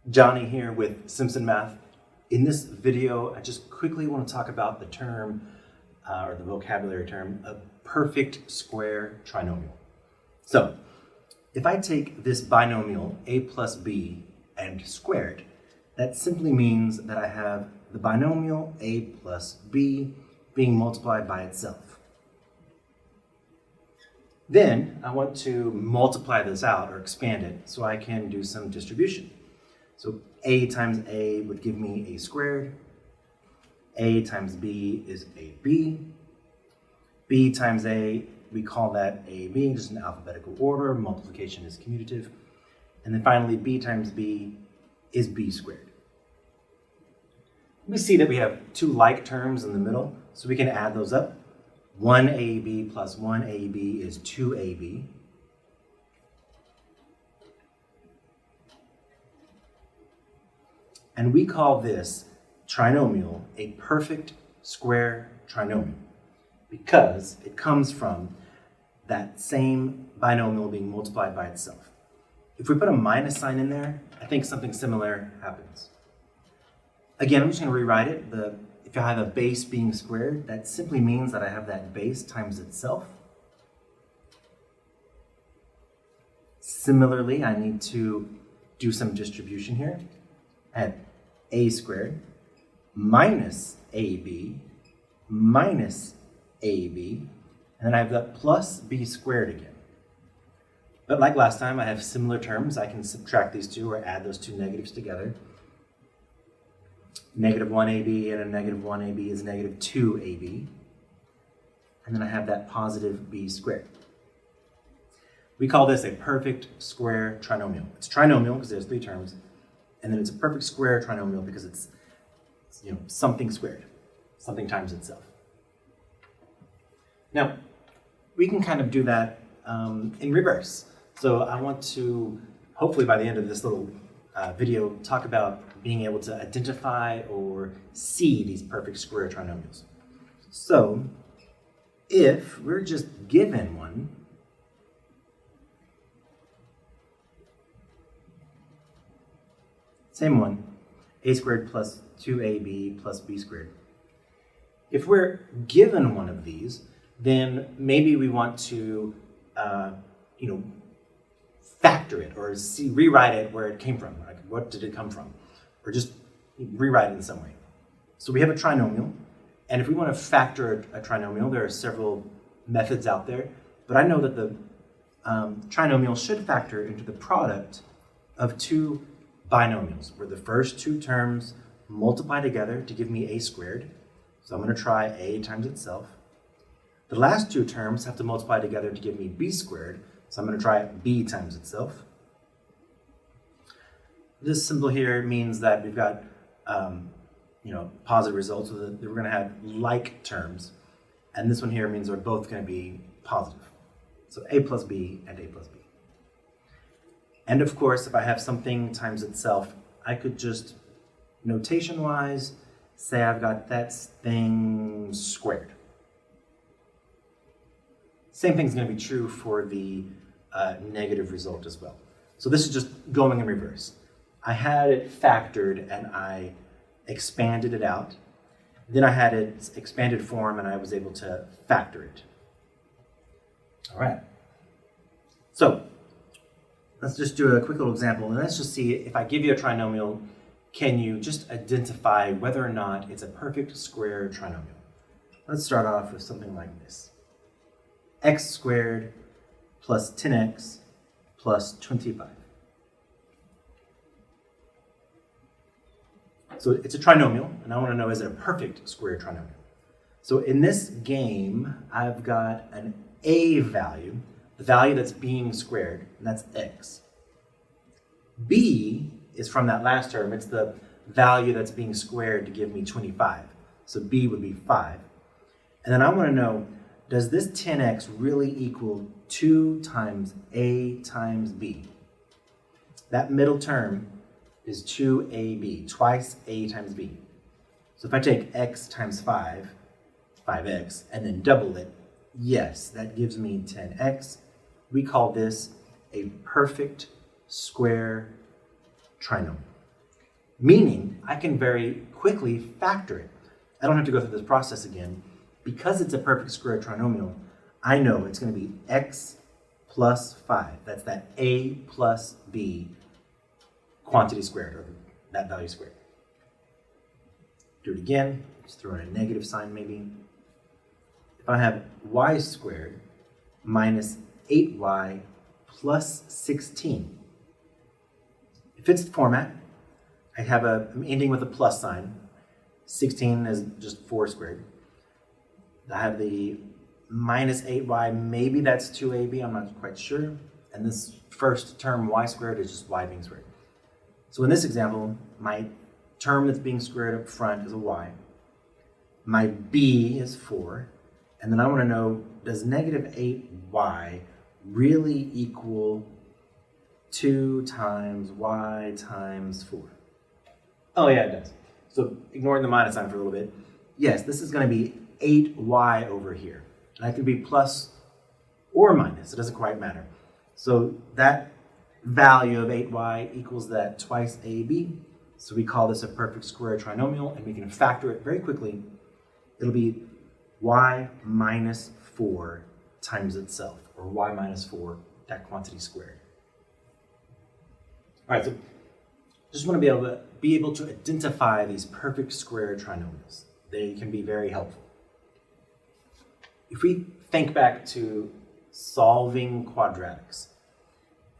Johnny here with Simpson Math. In this video, I just quickly want to talk about the term, or the vocabulary term, a perfect square trinomial. So, if I take this binomial a plus b and square it, that simply means that I have the binomial a plus b being multiplied by itself. Then I want to multiply this out or expand it so I can do some distribution. So a times a would give me a squared. A times b is ab. B times a, we call that ab, just in alphabetical order. Multiplication is commutative. And then finally, b times b is b squared. We see that we have two like terms in the middle, so we can add those up. 1ab plus 1ab is 2ab. And we call this trinomial a perfect square trinomial because it comes from that same binomial being multiplied by itself. If we put a minus sign in there, I think something similar happens. Again, I'm just going to rewrite it. If I have a base being squared, that simply means that I have that base times itself. Similarly, I need to do some distribution here. I have a squared minus ab minus ab, and then I have that plus b squared again. But like last time, I have similar terms. I can subtract these two or add those two negatives together. Negative 1ab and a negative 1ab is negative 2ab. And then I have that positive b squared. We call this a perfect square trinomial. It's trinomial because there's three terms. And then it's a perfect square trinomial because it's something squared, something times itself. Now, we can kind of do that in reverse. So I want to, hopefully by the end of this little video, talk about being able to identify or see these perfect square trinomials. So if we're just given one, same one, a squared plus 2ab plus b squared. If we're given one of these, then maybe we want to, factor it or rewrite it where it came from. Like, what did it come from? Or just rewrite it in some way. So we have a trinomial, and if we want to factor a trinomial, there are several methods out there, but I know that the trinomial should factor into the product of two binomials, where the first two terms multiply together to give me a squared. So I'm going to try a times itself. The last two terms have to multiply together to give me b squared. So I'm going to try b times itself. This symbol here means that we've got positive results, so that we're going to have like terms. And this one here means they're both going to be positive. So a plus b and a plus b. And of course, if I have something times itself, I could just, notation-wise, say I've got that thing squared. Same thing's going to be true for the negative result as well. So this is just going in reverse. I had it factored and I expanded it out. Then I had its expanded form and I was able to factor it. All right. So let's just do a quick little example, and let's just see if I give you a trinomial, can you just identify whether or not it's a perfect square trinomial? Let's start off with something like this. X squared plus 10x plus 25. So it's a trinomial, and I want to know, is it a perfect square trinomial? So in this game, I've got an a value, the value that's being squared, and that's x. B is from that last term. It's the value that's being squared to give me 25. So b would be 5. And then I want to know, does this 10x really equal 2 times a times b? That middle term is 2ab, twice a times b. So if I take x times 5, 5x, and then double it, yes, that gives me 10x. We call this a perfect square trinomial. meaning I can very quickly factor it. I don't have to go through this process again. Because it's a perfect square trinomial, I know it's going to be x plus 5. That's that a plus b quantity squared, or that value squared. Do it again. Just throw in a negative sign maybe. If I have y squared minus 8y plus 16. It fits the format. I'm ending with a plus sign. 16 is just 4 squared. I have the minus 8y, maybe that's 2ab, I'm not quite sure. And this first term, y squared, is just y being squared. So in this example, my term that's being squared up front is a y. My b is 4. And then I want to know, does negative 8y really equal 2 times y times 4? Oh yeah, it does. So ignoring the minus sign for a little bit. Yes, this is going to be 8y over here. And that could be plus or minus. It doesn't quite matter. So that value of 8y equals that twice ab. So we call this a perfect square trinomial, and we can factor it very quickly. It'll be y minus 4 times itself, or y minus 4, that quantity squared. All right, so just want to be able to identify these perfect square trinomials. They can be very helpful. If we think back to solving quadratics,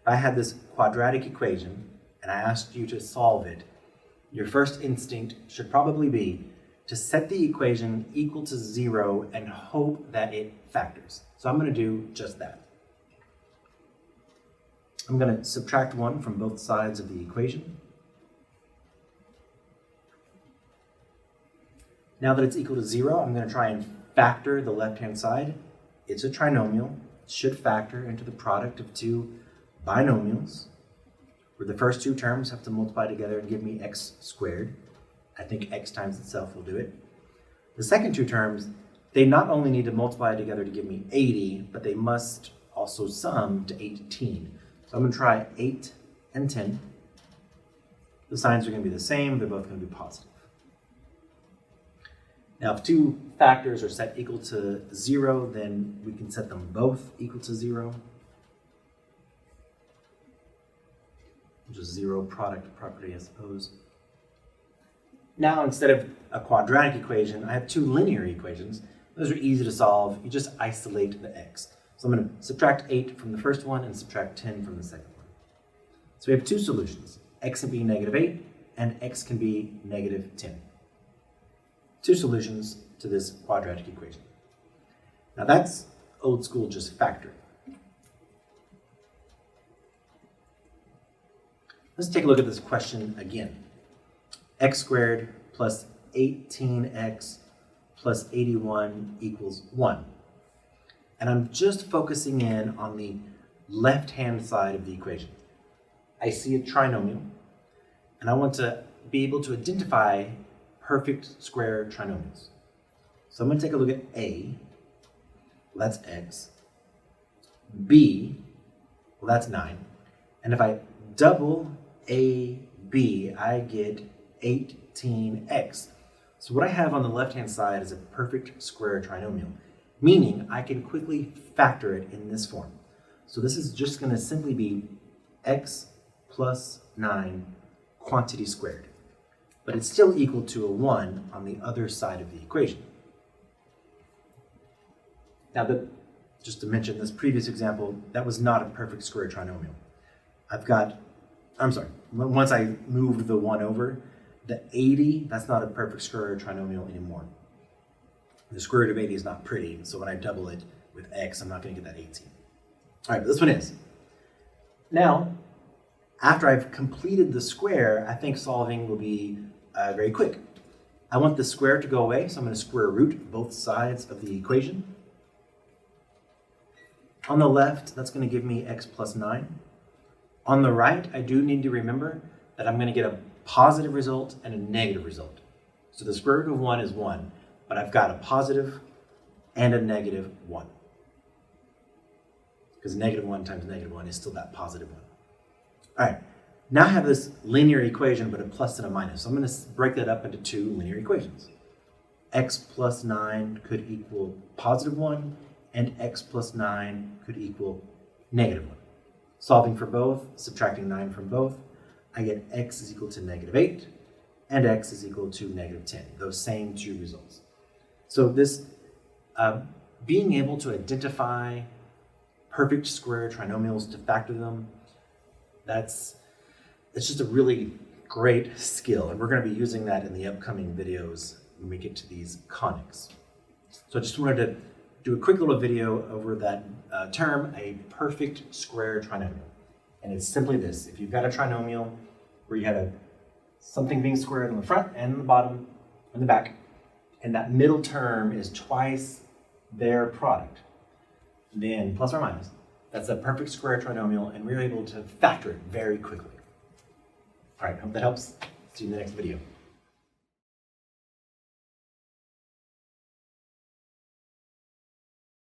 if I had this quadratic equation and I asked you to solve it, your first instinct should probably be to set the equation equal to 0 and hope that it factors. So I'm going to do just that. I'm going to subtract 1 from both sides of the equation. Now that it's equal to 0, I'm going to try and factor the left-hand side. It's a trinomial. It should factor into the product of two binomials, where the first two terms have to multiply together and give me x squared. I think x times itself will do it. The second two terms, they not only need to multiply together to give me 80, but they must also sum to 18. So I'm going to try 8 and 10. The signs are going to be the same. They're both going to be positive. Now, if two factors are set equal to 0, then we can set them both equal to 0. Which is 0 product property, I suppose. Now, instead of a quadratic equation, I have two linear equations. Those are easy to solve. You just isolate the x. So I'm going to subtract 8 from the first one and subtract 10 from the second one. So we have two solutions. X can be negative 8 and x can be negative 10. Two solutions to this quadratic equation. Now that's old school just factoring. Let's take a look at this question again. X squared plus 18x plus 81 equals 1. And I'm just focusing in on the left-hand side of the equation. I see a trinomial, and I want to be able to identify perfect square trinomials. So I'm going to take a look at A. Well, that's x. B, well, that's 9. And if I double AB, I get 18x. So what I have on the left-hand side is a perfect square trinomial, meaning I can quickly factor it in this form. So this is just going to simply be x plus 9 quantity squared. But it's still equal to a 1 on the other side of the equation. Now, just to mention this previous example, that was not a perfect square trinomial. Once I moved the 1 over, the 80, that's not a perfect square trinomial anymore. The square root of 80 is not pretty, so when I double it with x, I'm not going to get that 18. All right, but this one is. Now, after I've completed the square, I think solving will be very quick. I want the square to go away, so I'm going to square root both sides of the equation. On the left, that's going to give me x plus 9. On the right, I do need to remember that I'm going to get a positive result and a negative result. So the square root of 1 is 1, but I've got a positive and a negative 1. Because negative 1 times negative 1 is still that positive 1. All right, Now I have this linear equation, but a plus and a minus. So I'm going to break that up into two linear equations. X plus 9 could equal positive 1, and x plus 9 could equal negative 1. Solving for both, subtracting 9 from both, I get x is equal to negative 8, and x is equal to negative 10, those same two results. So this, being able to identify perfect square trinomials to factor them, it's just a really great skill, and we're going to be using that in the upcoming videos when we get to these conics. So I just wanted to do a quick little video over that term, a perfect square trinomial. And it's simply this: if you've got a trinomial where you have something being squared on the front and the bottom and the back, and that middle term is twice their product, then plus or minus, that's a perfect square trinomial, and we're able to factor it very quickly. All right, hope that helps. See you in the next video.